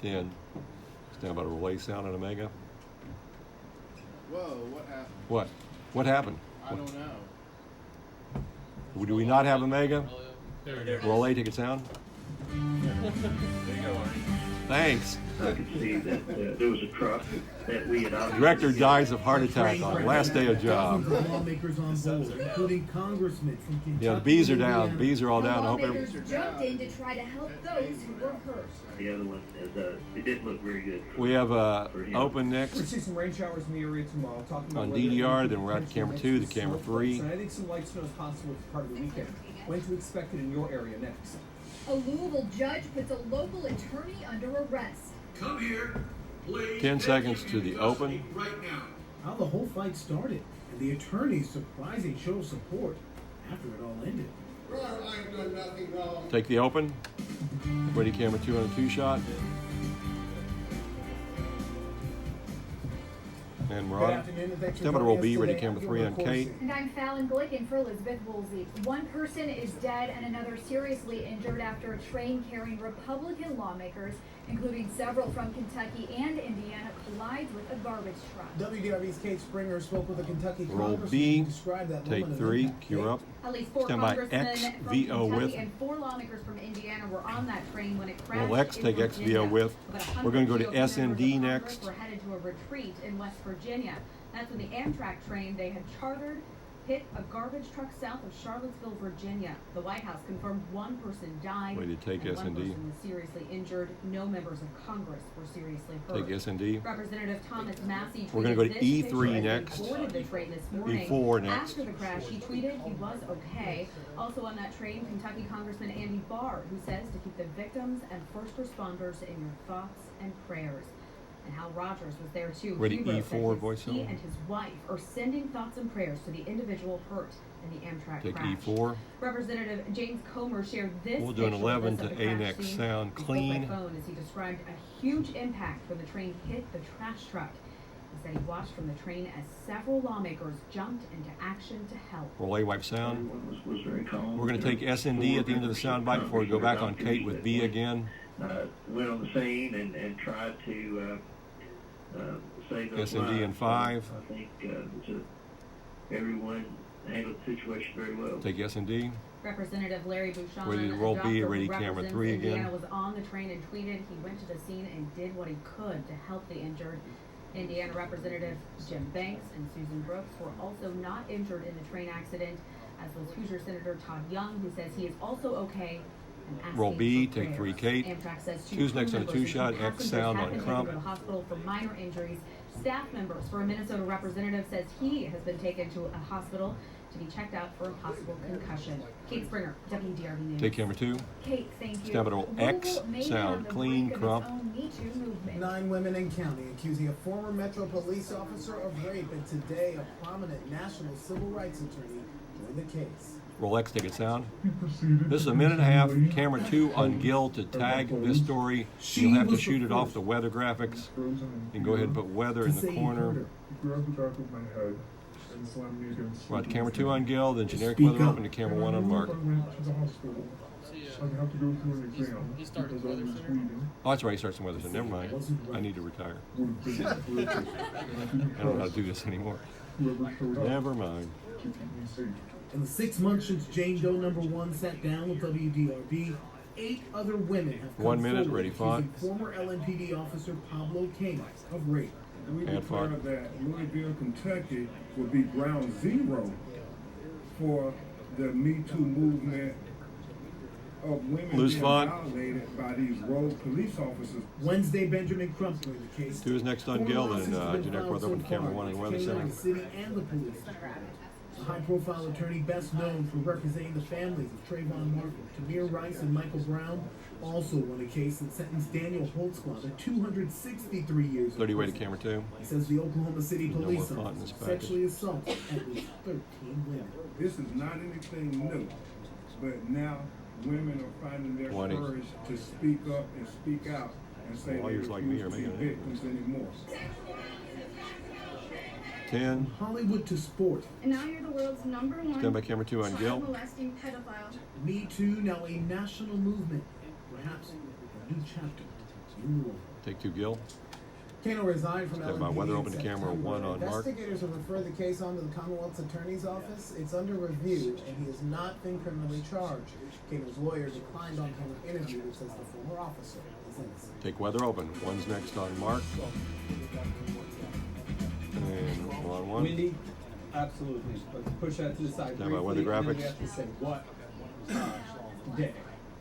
10. Stand by to relay sound on Omega. Whoa, what happened? What? What happened? I don't know. Do we not have Omega? There we go. Relay ticket sound? There you go, Arnie. Thanks. I could see that there was a truck that we had obviously... Director dies of heart attack on last day of job. Lawmakers on board, including congressmen from Kentucky. Yeah, the bees are and down. Indiana. Bees are all down. I hope Lawmakers jumped in to try to help those who were hurt. The other one, it didn't look very good. we have for him. open We're next seeing some rain showers in the area tomorrow. Talking about on whether DDR. it Then we're at potentially camera mix 2, the with camera snowflakes. 3. And I think some light snow is possible as part of the weekend. When to expect it in your area next? A Louisville judge puts a local attorney under arrest. Come here, please. 10 seconds to the open. Right now. How the whole fight started, and the attorney's surprising show of support after it all ended. Brother, I ain't done nothing wrong. Take the open. Ready, camera 2 on a 2 shot. And we're Good on. afternoon, and thanks for Stand by to joining roll us B. Ready, today. camera I'm 3 on Gilbert Kate. Corsi. And I'm Fallon Glicken for Elizabeth Woolsey. One person is dead and another seriously injured after a train carrying Republican lawmakers, including several from Kentucky and Indiana, collides with a garbage truck. WDRB's Kate Springer spoke with a Kentucky Roll congressman B. who described that Take moment of 3. impact. Cue up. At least 4 Stand by congressmen X, from VO Kentucky with. and 4 lawmakers from Indiana were on that train when it crashed. Roll X, in take X, Virginia. VO with. About 100 We're going to go to GOP members SND of Congress next. Were headed to a retreat in West Virginia. That's when the Amtrak train they had chartered hit a garbage truck south of Charlottesville, Virginia. The White House confirmed 1 person died Way to take and 1 S&D. person was seriously injured. No members of Congress were seriously hurt. Take S&D. Representative Thomas Massey We're gonna go to tweeted this E3 picture as he next. boarded the train this morning. E4 next. After the crash, he tweeted he was okay. Also on that train, Kentucky Congressman Andy Barr, who says to keep the victims and first responders in your thoughts and prayers. And Hal Rogers was there too. Ready, He wrote E4 that voice he on. and his wife are sending thoughts and prayers to the individual hurt in the Amtrak Take crash. E4. Representative James Comer shared this We'll do an picture 11 with us of to the A crash next scene. sound. He spoke Clean. by phone as he described a huge impact when the train hit the trash truck. He said he watched from the train as several lawmakers jumped into action to help. Relay wipe sound. Everyone was very calm. We're going to take S&D at the end of the sound bite before we go back on Kate with B again. Went on the scene and tried to say those S&D in lines. 5. I think everyone handled the situation very well. Take S&D. Representative Larry Bouchon, Ready to roll B, a doctor ready who camera represents 3 Indiana, again. was on the train and tweeted he went to the scene and did what he could to help the injured. Indiana Representative Jim Banks and Susan Brooks were also not injured in the train accident, as was Hoosier Senator Todd Young, who says he is also okay and asking Roll B, for take 3 prayers. Kate. Amtrak says 2 Who's crew next on a members and 2-shot? 2 X passengers sound have on been Crump. taken to the hospital for minor injuries. Staff members for a Minnesota representative says he has been taken to a hospital to be checked out for a possible concussion. Kate Springer, WDRB News. Take camera 2. Kate, thank you. Stand by to roll X, Louisville may sound have the clean, brink of Crump. its own Me Too movement. 9 women and counting accusing a former Metro police officer of rape, and today a prominent national civil rights attorney joined the case. Roll X, take it sound. This is a minute and a half. Camera 2 on Gil to tag this story. You'll have to shoot it off the weather graphics. And go ahead and put weather in the corner. Right, camera 2 on Gil, then generic weather open to camera 1 on Mark. He started the weather center. Oh, that's right, he starts some weather, so never mind. I need to retire. I don't know how to do this anymore. Never mind. In the 6 months since Jane Doe number 1 sat down with WDRB, 8 other women have come 1 minute, forward ready, accusing font. former LNPD officer Pablo Camus of rape. We And declare font. that Louisville, Kentucky will be ground zero for the Me Too movement of women Loose being font. violated by these rogue police officers. Wednesday, Benjamin Crump joined the case. 2 is next on 4 Gil, lawsuits then have been generic filed weather open so to camera far 1 on weather against center. the city and the police. A high-profile attorney best known for representing the families of Trayvon Martin, Tamir Rice, and Michael Brown also won a case that sentenced Daniel Holtzclaw to 263 years. 30 in way to prison. camera 2. He says the Oklahoma City No police more font in this officer package. sexually assaulted at least 13 women. This is not anything new, but now women are finding their 20. courage to speak up and speak out and say they Lawyers like me refuse are to be making it. victims anymore. 10. Hollywood to sport. And now you're the world's #1 Stand by camera 2 on child Gil. molesting pedophile. Me Too, now a national movement. Perhaps a new chapter in New Orleans. Take 2, Gil. Kano resigned from Stand by LMPD weather, in open to camera September. 1 on Mark. Investigators have referred the case on to the Commonwealth's Attorney's Office. It's under review, and he has not been criminally charged. Kano's lawyer declined on-camera interview that says the former officer is innocent. Take weather open. 1's next on Mark. And 1. Windy, absolutely. Let's push that to the side. Stand by weather briefly, and then graphics. we have to say what day.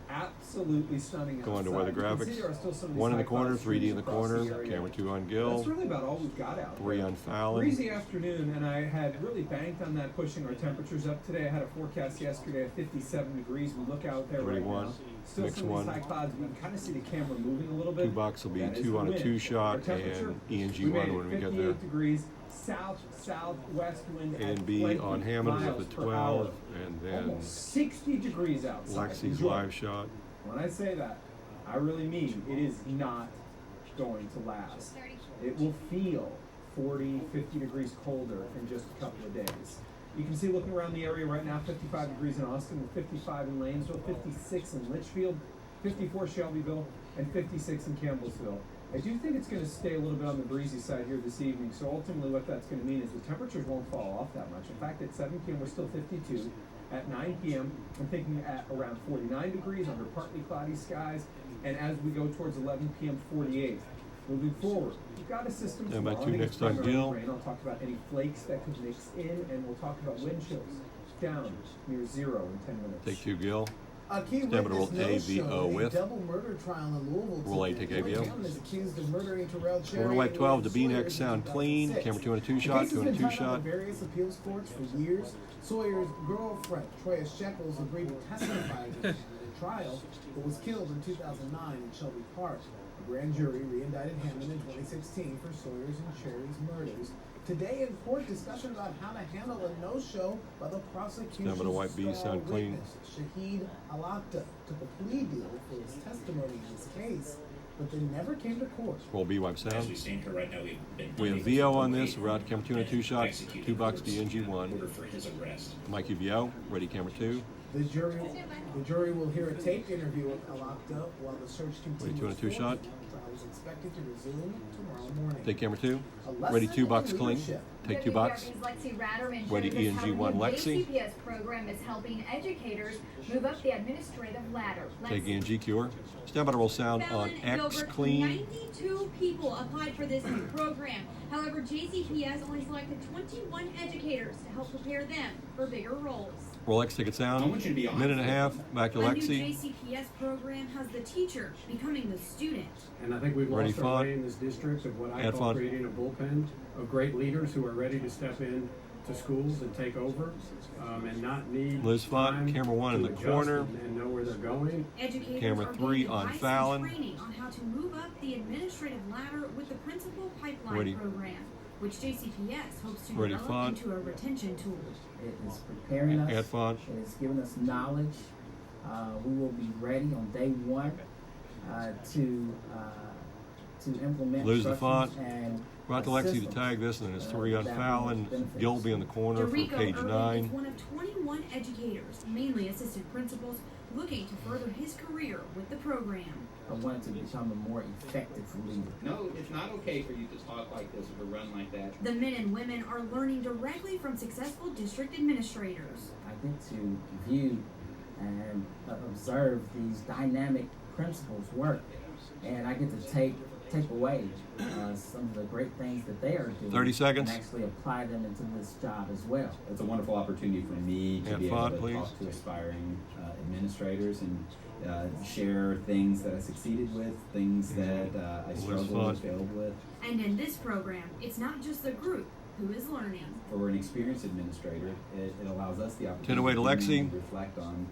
Absolutely stunning. Go on to outside. weather You can see graphics. there are still some of these 1 in the high corner, cloud 3D in the streams across corner. area. Camera 2 on Gil. That's really about all we've got out 3 there. on Fallon. Breezy afternoon, and I had really banked on that pushing our temperatures up today. I had a forecast yesterday of 57 degrees. We look out there right 31. now. Still Mix some of 1. these high clouds. We can kind of see the camera moving a little bit. 2 bucks will be That is 2 the on a wind. 2 shot Our temperature, and ENG we 1 made it when we get 58 there. degrees. Southwest wind at And B 20 on Hammond miles with a per 12. hour. And then Almost 60 degrees outside. Lexi's Enjoy. live shot. When I say that, I really mean it is not going to last. It will feel 40, 50 degrees colder in just a couple of days. You can see looking around the area right now, 55 degrees in Austin, with 55 in Lanesville, 56 in Litchfield, 54 Shelbyville, and 56 in Campbellsville. I do think it's going to stay a little bit on the breezy side here this evening, so ultimately what that's going to mean is the temperatures won't fall off that much. In fact, at 7 p.m. we're still 52. At 9 p.m., I'm thinking at around 49 degrees under partly cloudy skies, and as we go towards 11 p.m., 48. Moving forward, we've got a system Stand by tomorrow. 2 I think it's next on primarily Gil. rain. I'll talk about any flakes that could mix in, and we'll talk about wind chills down near 0 in 10 minutes. Take 2, Gil. A key Stand by to roll witness no-show AVO in a with. double murder trial in Louisville. Roll A, today. take AVO. One is accused of murdering Terrell Cherry Quarter white and 12 to William B Sawyers next in sound clean. 2006. Camera 2 on a 2 The shot. case 2 has on a been 2 tied up shot. in various appeals courts for years. Sawyer's girlfriend, Troya Shekels, agreed to testify against him in a trial, but was killed in 2009 in Shelby Park. A grand jury re-indicted Hammond in 2016 for Sawyer's and Cherry's murders. Today in court, discussion about how to handle a no-show by the prosecution's Stand by to white B, star sound clean. witness. Shahid Alakta took a plea deal for his testimony in this case, but they never came to court. Roll B, wipe As we sound. stand here right now, we've been We have unable VO to on this. complete We're out camera 2 on a 2 shot. executing 2 bucks orders DNG in 1. order for his arrest. Mikey VO. Ready camera 2. The jury will hear a taped interview with Alakta while the search continues. 2 on a 2 shot. The trial is expected to resume tomorrow morning. Take camera 2. A lesson Ready 2 in bucks clean. leadership. Take 2 bucks. WDRB's Lexi Ratterman Ready shared just how ENG1 the new Lexi. JCPS program is helping educators move up the administrative ladder. Take Lexi. ENG cure. Stand by to roll sound on X Gilbert, clean. 92 people applied for this program. However, JCPS only selected 21 educators to help prepare them for bigger roles. Roll X ticket sound. I want you to be on. Minute and a half. Back to A new Lexi. JCPS program has the teacher becoming the student. And I think we've Ready, lost our font. way in this district of what I Add call font. creating a bullpen of great leaders who are ready to step in to schools and take over, and not need Liz Font, time camera 1 in to the adjust corner. and know where they're going. Educators Camera are 3 getting on advice Fallon. and training on how to move up the administrative ladder with the Principal Pipeline Ready. program, which JCPS hopes to Ready, develop font. into a retention tool. It is preparing us. Add font. It is giving us knowledge. We will be ready on day one to implement Lose the instructions font. and Brought to Lexi to systems, tag this, and then it's 3 on that will Fallon. benefit Gil us. will be in the corner for Dorico page Irving 9. is one of 21 educators, mainly assistant principals, looking to further his career with the program. I wanted to become a more effective leader. No, it's not okay for you to talk like this or to run like that. The men and women are learning directly from successful district administrators. I get to view and observe these dynamic principals work, and I get to take away some of the great things that they are doing 30 seconds. and actually apply them into this job as well. It's a wonderful opportunity for me to And be font, able to please. talk to aspiring administrators and share things that I succeeded with, things that I struggled font. with, failed with. And in this program, it's not just the group who is learning. For an experienced administrator, it allows us the opportunity 10 away to Lexi. reflect on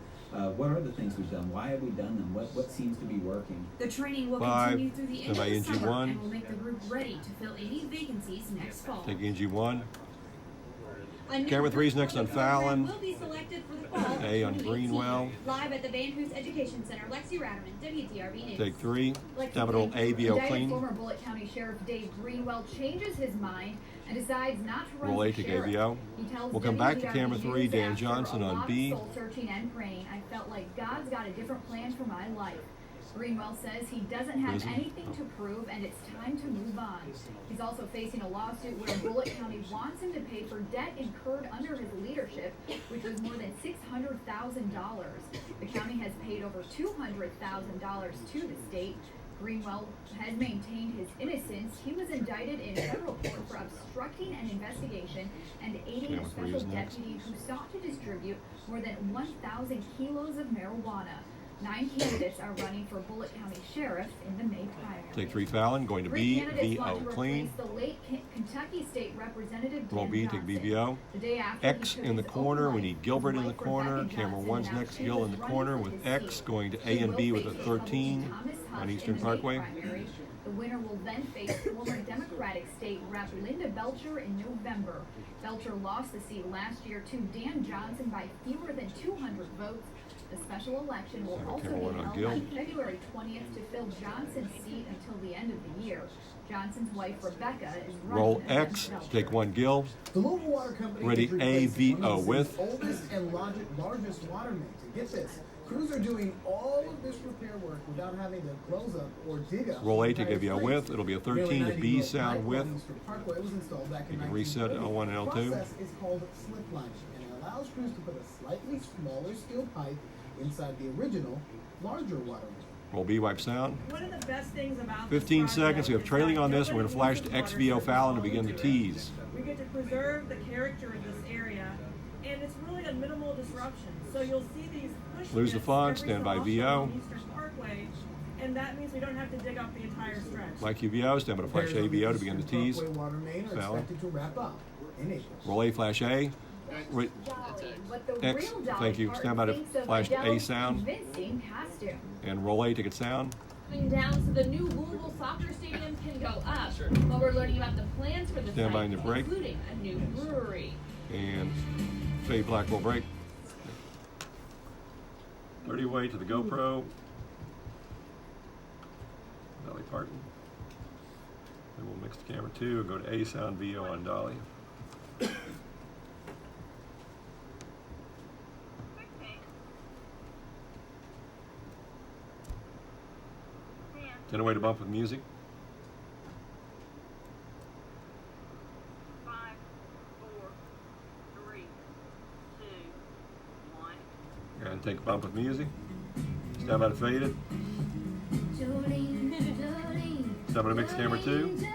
what are the things we've done, why have we done them, what seems to be working. The training will 5, continue through the end of by the NG1. summer and will make the group ready to fill any vacancies next fall. Take ENG1. A new Camera 3's next on group for the program Fallon. will be selected for the fall A on 2018. Greenwell. Live at the Van Hoos Education Center, Lexi Ratterman, WDRB News. Take 3. Lexi Stand by to roll Clean. AVO Indicted clean. Former Bullitt County Sheriff Dave Greenwell changes his mind and decides not to run Roll A, for take sheriff. AVO. He tells We'll come back to WDRB camera 3. News Dan after Johnson a on lot B. of soul searching and praying, I felt like God's got a different plan for my life. Greenwell says he doesn't have Prison? anything to prove and it's time to move on. He's also facing a lawsuit where Bullitt County wants him to pay for debt incurred under his leadership, which was more than $600,000. The county has paid over $200,000 to the state. Greenwell has maintained his innocence. He was indicted in federal court for obstructing an investigation and aiding a special deputy who sought to distribute more than 1,000 kilos of marijuana. 9 candidates are running for Bullitt County Sheriff in the May primary. Take 3 Fallon, going to Three B, candidates want VO to clean. replace the late Kentucky State Representative Roll Dan B, take Johnson. BVO. The day after X he took in the his corner, own we life, need Gilbert his in the wife corner. Rebecca Camera Johnson 1's announced next, she Gill in was the running corner for with his X, seat. going to She A and will B with face a Republican 13 Thomas Hush on in Eastern the May Parkway. primary. The winner will then face former Democratic State Rep Linda Belcher in November. Belcher lost the seat last year to Dan Johnson by fewer than 200 votes. The special election will also Camera be one on held Gill. on February 20th to fill Johnson's seat until the end of the year. Johnson's wife Rebecca is running Roll against X, Belcher. take 1 Gill. The Louisville Water Company Ready, is replacing AVO one of the with. city's oldest and largest water mains. And get this, crews are doing all of this repair work without having to close up or dig up. Roll A, the take entire AVO street. with. It'll be a 13 Nearly to 90 B volt sound pipe with. along Eastern Parkway was installed back in You can reset 1930. L1 and L2. The process is called slip lining, and it allows crews to put a slightly smaller steel pipe inside the original, larger water main. Roll B, wipe sound. One of the best things about 15 this seconds. We have project trailing is on that this. We're going to flash to nobody XVO uses Fallon to water begin the to tease. We get to preserve the character of this area, and it's really a minimal disruption. So you'll see these push Lose the pits font, every stand so by often VO. on Eastern Parkway, and that means we don't have to dig up the entire stretch. Like UVO, stand by to flash Repairs on the AVO to begin the Eastern tease. Parkway water main are Fallon. expected to wrap up in April. Roll A, flash A. Re- What the X, real Dolly thank you. Parton Stand by to thinks of flash to A Adele's sound. convincing costume. And roll A, ticket sound. Coming down so the new Louisville soccer stadium can go up. But we're learning about the plans for the Stand by site, to break. including a new brewery. And fade black will break. 30 away to the GoPro. Dolly Parton. Then we'll mix the camera 2 and go to A sound VO on Dolly. Then away to bump with music. 5, 4, 3, 2, 1. And take a bump with music. Stand by to fade it. Stand by to mix camera 2.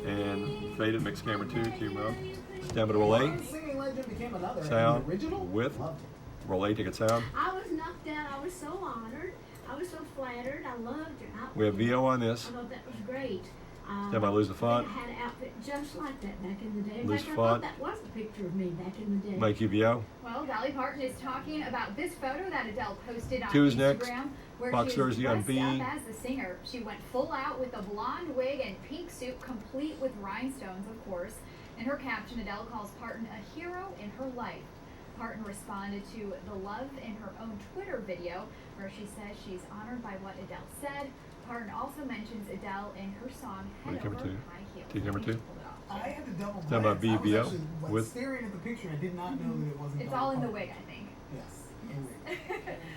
And fade it, mix camera 2, cue mode. Stand by to roll A. One singing legend became another. Sound The original with. loved it. Roll A, ticket sound. I was knocked out. I was so honored. I was so flattered. I loved it. We have VO on this. I thought that was great. Stand by, lose the font. I had an outfit just like that back in the day. In Lose fact, I font. thought that was the picture of me back in the day. Make UVO. Well, Dolly Parton is talking about this photo that Adele posted on 2 is Instagram, next. where Fox she Thursday is on dressed B. up as the singer. She went full out with a blonde wig and pink suit, complete with rhinestones, of course. In her caption, Adele calls Parton a hero in her life. Parton responded to the love in her own Twitter video, where she says she's honored by what Adele said. Parton also mentions Adele in her song Ready, Head camera Over 2. High Heels. Take camera 2. I had to double Stand by glance. I was BVO actually, with. staring at the picture. I did not know that it wasn't. It's Dolly all in the Parton. wig, I think. Yes.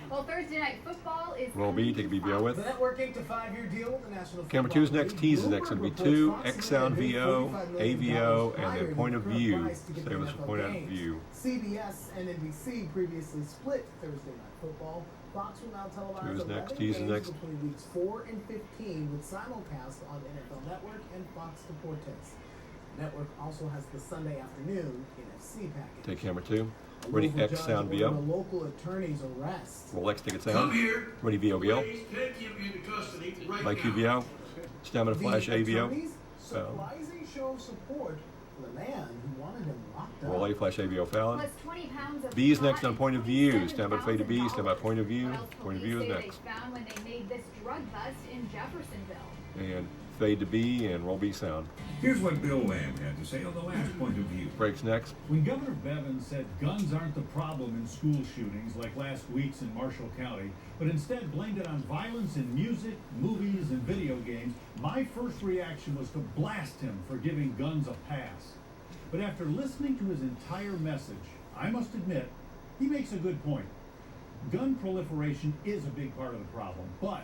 Well, Thursday night football is Roll B, take BVO with. The network inked a 5-year deal with the National Camera Football 2's next, League. tease is next. It'll be 2, Bloomberg X sound reports VO, Fox is paying $45 million AVO, and higher then point of than the current view. price to get Save the us a NFL point of games. view. CBS and NBC previously split Thursday night football. Fox will now televise Who's 11 next? Tease is games next. between weeks 4 and 15 with simulcast on NFL Network and Fox Deportes. The network also has the Sunday afternoon NFC package. Take camera 2. A Ready, Louisville X judge sound ordered a VO. local attorney's arrest. Roll X, ticket Come sound. here. Ready, VO Gill. Please take him into custody right Like now. UVO. Stand by to flash The AVO. attorneys surprising show of support for the man who wanted him locked up. Roll A, flash AVO Fallon. Plus 20 pounds of B is pot next on and point of view. $27,000. Stand by to fade to B. Stand by point of view. What else Point of police view is say next. they found when they made this drug bust in Jeffersonville. And fade to B and roll B sound. Here's what Bill Lamb had to say on the last point of view. Breaks next. When Governor Bevins said guns aren't the problem in school shootings like last week's in Marshall County, but instead blamed it on violence in music, movies, and video games, my first reaction was to blast him for giving guns a pass. But after listening to his entire message, I must admit, he makes a good point. Gun proliferation is a big part of the problem, but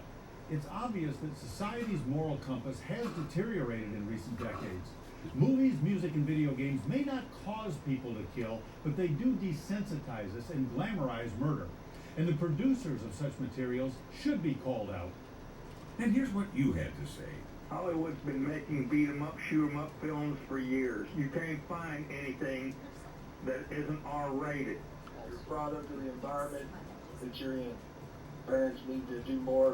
it's obvious that society's moral compass has deteriorated in recent decades. Movies, music, and video games may not cause people to kill, but they do desensitize us and glamorize murder. And the producers of such materials should be called out. And here's what you had to say. Hollywood's been making beat-em-up, shoot-em-up films for years. You can't find anything that isn't R-rated. You're a product of the environment that you're in. Parents need to do more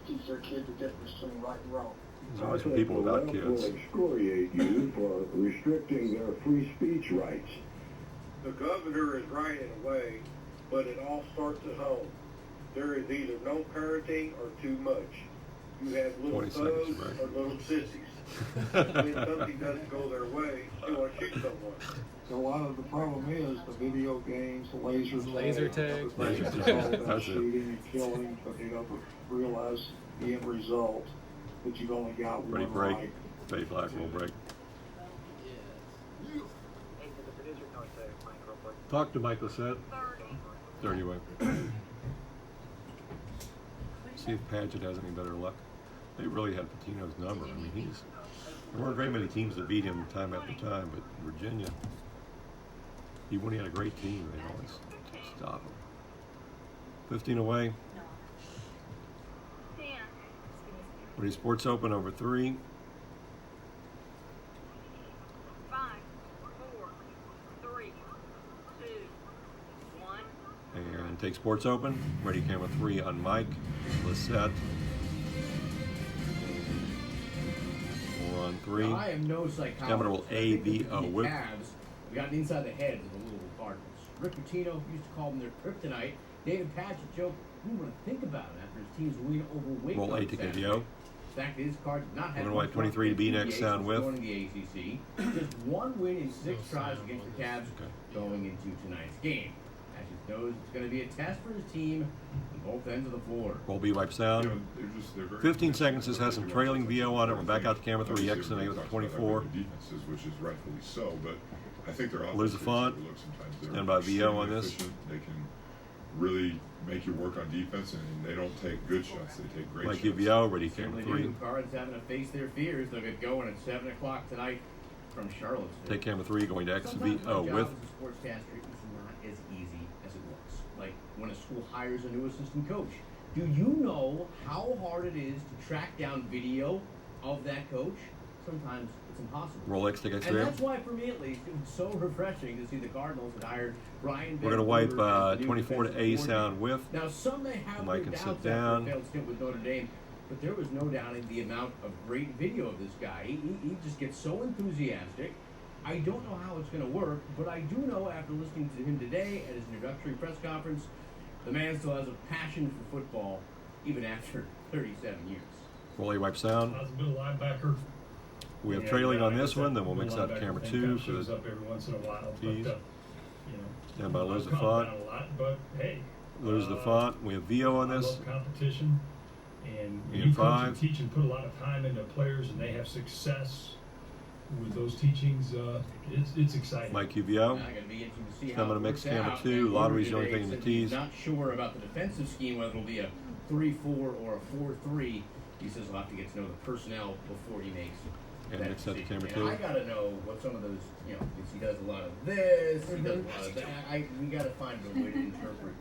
to teach their kids the difference between right and wrong. There's always people without The kids. left will excoriate you for restricting their free speech rights. The governor is right in a way, but it all starts at home. There is either no parenting or too much. You have little 20 thugs seconds, right? or little sissies. When something doesn't go their way, they want to shoot someone. So a lot of the problem is the video games, the laser tag. Laser It's tag. all about That's it. shooting and killing, but they don't realize the end result that you've only got Ready, one break. life. Fade black, roll break. Talk to Michael Set. 30 away. See if Padgett has any better luck. They really had Patino's number. I mean, there weren't very many teams that beat him time after time, but Virginia, even when he had a great team, they always stop him. 15 away. Ready, Sports Open over 3. 5, 4, 3, 2, 1. And take Sports Open. Ready, camera 3 on Mike. Lissette. 4 on 3. Now, I am no psychologist. Capital A, B, O. The Whip. Cavs have gotten inside the heads of the Louisville Cardinals. Rick Pitino used to call them their kryptonite. David Padgett joked, who would think about it after his team's win over Wake Roll on 8 to Saturday. KBO. The fact is, Cards did not have We're gonna wait 23 to be next sound with. Joining the ACC. Just one win in 6 tries against the Cavs going into tonight's game. Padgett knows it's going to be a test for his team on both ends of the floor. Roll B, wipe sound. 15 seconds. This has some trailing VO on it. We're back out to camera 3. X and A with 24. Defenses, which is rightfully so, but I think they're Lose the font. Stand by VO on this. They can really make you work on defense, and they don't take good shots. They take great Like shots. VO, ready, camera Certainly 3. do. Cards having to face their fears. They'll get going at 7 o'clock tonight from Charlottesville. Take camera 3, going to X, Sometimes VO my with. job as a sportscaster is not as easy as it looks. Like when a school hires a new assistant coach. Do you know how hard it is to track down video of that coach? Sometimes it's impossible. Roll X, take And X3. that's why, for me at least, it was so refreshing to see the Cardinals had hired Brian. We're going to wipe Vancouver as the new 24 to A defensive sound with. coordinator. Now, some may have Mike their can doubts sit after down. a failed stint with Notre Dame, but there was no doubting the amount of great video of this guy. He just gets so enthusiastic. I don't know how it's going to work, but I do know after listening to him today at his introductory press conference, the man still has a passion for football, even after 37 years. Roll A, wipe sound. I was a middle linebacker. We have trailing on this one, then we'll mix out Middle camera linebacker 2 thing for shows the up every once in a while, T's. but Stand by, lose the I've font. calmed down a lot, but hey, Lose the font. We have VO on I this. love competition, and when And you coach 5. and teach and put a lot of time into players, and they have success with those teachings. It's exciting. Mike QVO. Now, gonna be interesting to see I'm how going it to mix works camera out. 2. Vancouver Lottery's the only today thing in the said he's T's. not sure about the defensive scheme, whether it'll be a 3-4 or a 4-3. He says he'll have to get to know the personnel before he makes And that mix that to decision. camera And 2. I gotta know what some of those, because he does a lot of this, he does a lot of that. We gotta find a way to interpret.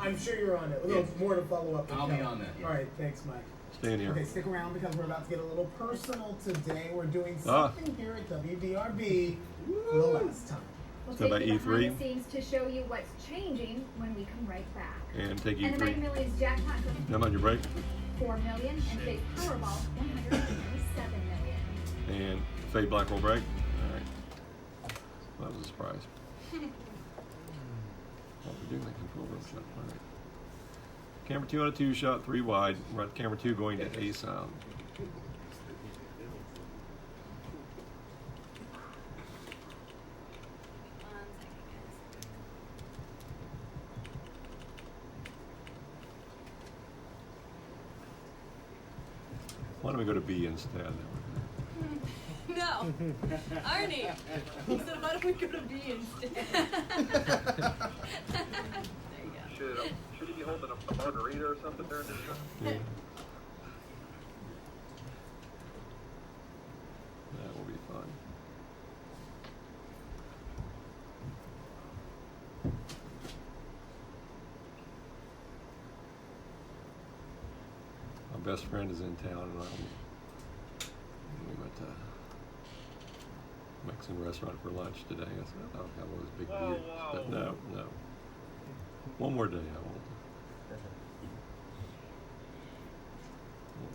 I'm sure you're on it. A Yes. little more to follow up. I'll with be Joe. on that, yeah. All right, thanks, Mike. Stay in here. Okay, stick around because we're about to get a little personal today. We're doing Ah. something here at WDRB for the last time. We'll Stand by take you E3. behind the scenes to show you what's changing when we come right back. And take And the Mega E3. Millions jackpot goes Now on your break. 4 million and big Powerball 127 million. And fade black roll break. All right. That was a surprise. What we do, the control room shot. All right. Camera 2 on a 2 shot, 3 wide. We're at camera 2 going to A sound. Why don't we go to B instead? No. Arnie. He said, why don't we go to B instead? There you go. Should he be holding a margarita or something during this show? Yeah. best friend is in town, and we went to Mexican restaurant for lunch today. I said, I don't have all those big beers, but no. One more day, I won't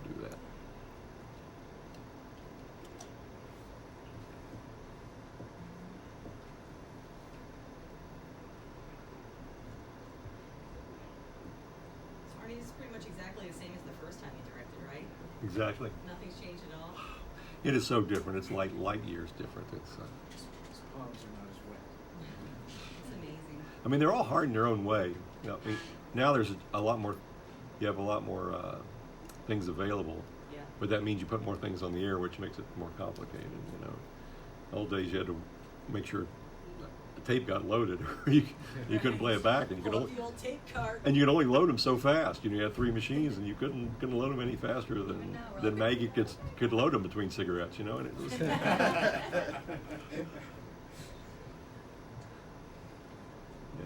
do that. Arnie, this is pretty much exactly the same as the first time you directed, right? Exactly. Nothing's changed at all? It is so different. It's like light years different. It's It's amazing. I mean, they're all hard in their own way. You know, I mean, now there's a lot more. You have a lot more things available. Yeah. But that means you put more things on the air, which makes it more complicated. You know, old days you had to make sure the tape got loaded, or you couldn't play it back, and you could only the old tape card. and you could only load them so fast. You know, you had 3 machines, and you couldn't load them any faster than Maggie could load them between cigarettes. You know, and it was.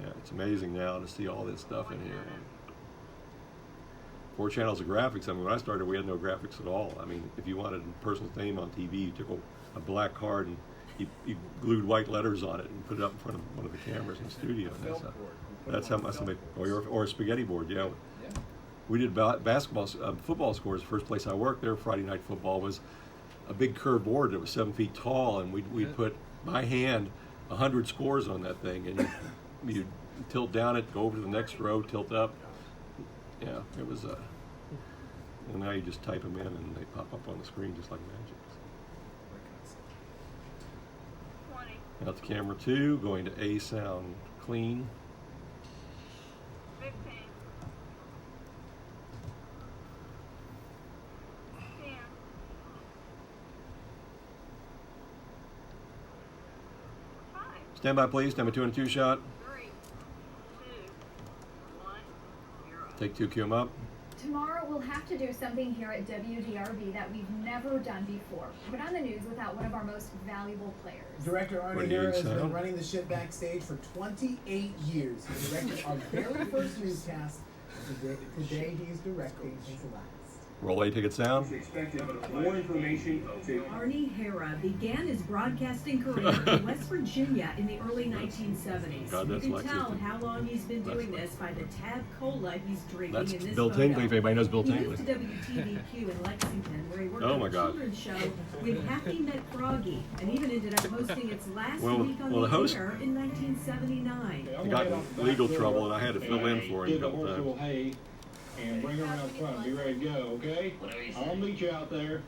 Yeah, it's amazing now to see all this stuff in here. 4 channels of graphics. I mean, when I started, we had no graphics at all. I mean, if you wanted a person's name on TV, you took a black card and you glued white letters on it and put it up in front of one of the cameras in the studio. And that's how much somebody, or a spaghetti board, yeah. We did basketball, football scores. The first place I worked there, Friday night football, was a big curved board that was 7 feet tall, and we'd put by hand 100 scores on that thing, and you tilt down it, go over to the next row, tilt up. Yeah, it was and now you just type them in and they pop up on the screen just like magic. 20. Out to camera 2, going to A sound clean. 15. 10. 5. Stand by, please. Stand by 2 and 2 shot. 3, 2, 1, 0. Take 2, cue 'em up. Tomorrow we'll have to do something here at WDRB that we've never done before. Put on the news without one of our most valuable players. Director Arnie Harrah has been running the ship backstage for 28 years. He directed our very first newscast. Today he's directing his last. Roll A, ticket sound. More information. Arnie Harrah began his broadcasting career in West Virginia in the early 1970s. God, You that's can tell Lexington. how long he's been doing this by the tab cola he's drinking That's in this Bill photo. Tingley, if anybody knows Bill He Tingley. moved to WTVQ in Lexington, where he worked Oh, on my a God. children's show with Happy Met Froggy, and even ended up hosting its last week on the host- air in 1979. He got in legal trouble, and I had to fill in for him a Get the couple horse times. hay and bring her around front. Be ready to go, okay? I'll meet you out there.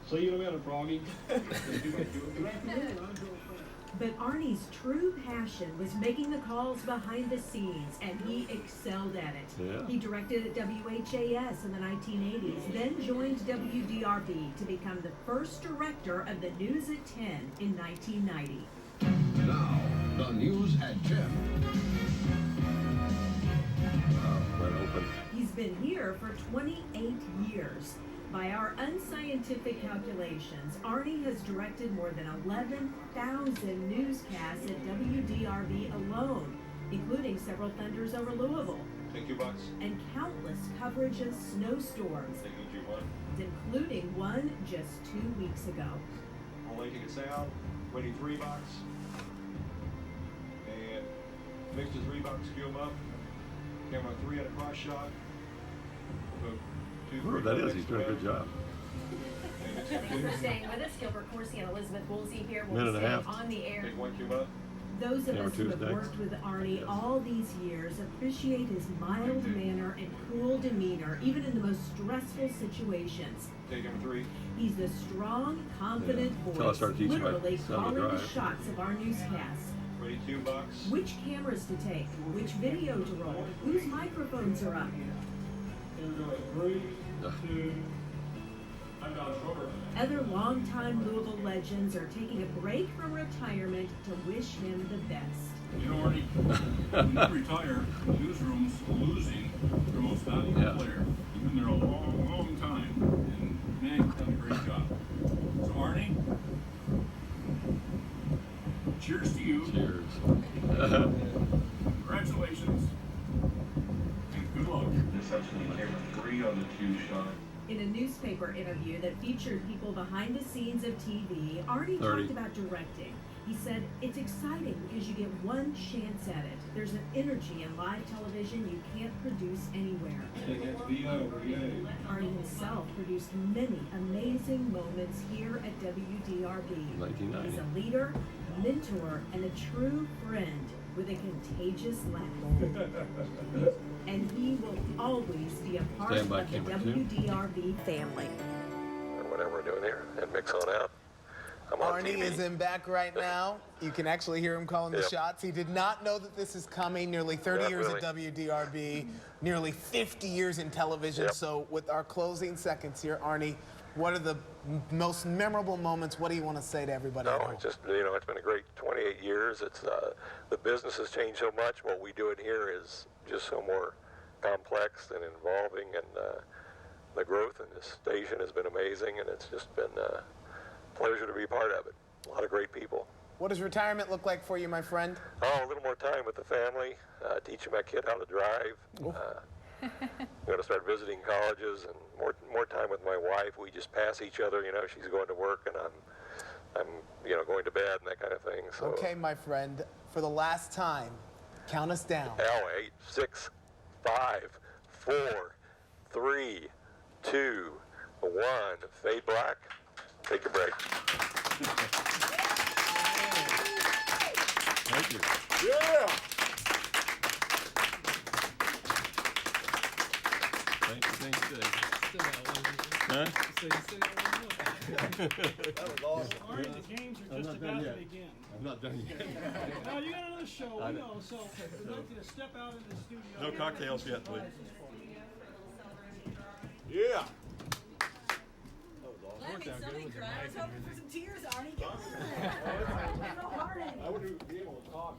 See you in a minute, Froggy. But Arnie's true passion was making the calls behind the scenes, and he excelled at it. Yeah. He directed at WHAS in the 1980s, then joined WDRB to become the first director of the News at 10 in 1990. Now, the news at 10. Wide open. He's been here for 28 years. By our unscientific calculations, Arnie has directed more than 11,000 newscasts at WDRB alone, including several thunders over Louisville, Take $2. and countless coverage of snowstorms, Take you $1. including one just 2 weeks ago. Only ticket sound. Waiting $3. And mix the $3. Cue 'em up. Camera 3 at a cross shot. Boom. 2, 3, Whoever that is, next he's doing a good minute. job. Thanks for staying with us. Gilbert Corsi and Elizabeth Woolsey here. We'll Minute and be a staying half. on the air. Take 1, cue 'em up. Those of Camera us who have Tuesday. worked with Arnie all these years appreciate his mild manner and cool demeanor, even in the most stressful situations. Take camera 3. He's the strong, confident Until I voice, started teaching my literally son to calling the drive. shots of our newscasts. Ready $2. Which cameras to take, which video to roll, whose microphones are up. Here we go. 3, 2. I'm Don Schroeder. Other longtime Louisville legends are taking a break from retirement to wish him the best. You know, Arnie, when you retire, the newsroom's losing their most valuable player. You've been there a long, long time, and man, you've done a great job. So, Arnie, cheers to you. Cheers. Congratulations. And good luck. This actually camera 3 on the 2 shot. In a newspaper interview that featured people behind the scenes of TV, Arnie 30. talked about directing. He said, it's exciting because you get one chance at it. There's an energy in live television you can't produce anywhere. Arnie himself produced many amazing moments here at WDRB. 1990. He's a leader, mentor, and a true friend with a contagious laugh. And he will always be a part of the WDRB family. Or whatever we're doing here, and mix on out. I'm on Arnie TV. is in back right now. You can actually hear him calling the Yep. shots. He did not know that this is coming. Nearly 30 Yeah, years really. at WDRB, nearly 50 years in television. Yep. So with our closing seconds here, Arnie, what are the most memorable moments? What do you want to say to everybody at No, home? it's just, it's been a great 28 years. It's the business has changed so much. What we do in here is just so more complex and involving, and the growth in this station has been amazing, and it's just been a pleasure to be part of it. A lot of great people. What does retirement look like for you, my friend? Oh, a little more time with the family, teaching my kid how to drive. I'm going to start visiting colleges, and more time with my wife. We just pass each other. She's going to work, and I'm going to bed and that kind of thing. So. Okay, my friend, for the last time, count us down. 8, 6, 5, 4, 3, 2, 1. Fade black. Take a break. Thank you. Yeah. Thanks, Dave. Huh? That was awesome. Arnie, the games are just about to begin. I'm not done yet. No, you got another show, we know, so we'd like you to step out in the studio. No cocktails yet, please. Yeah. Laughing, somebody cried. I was hoping for some tears, Arnie. Come on. I wouldn't be able to talk.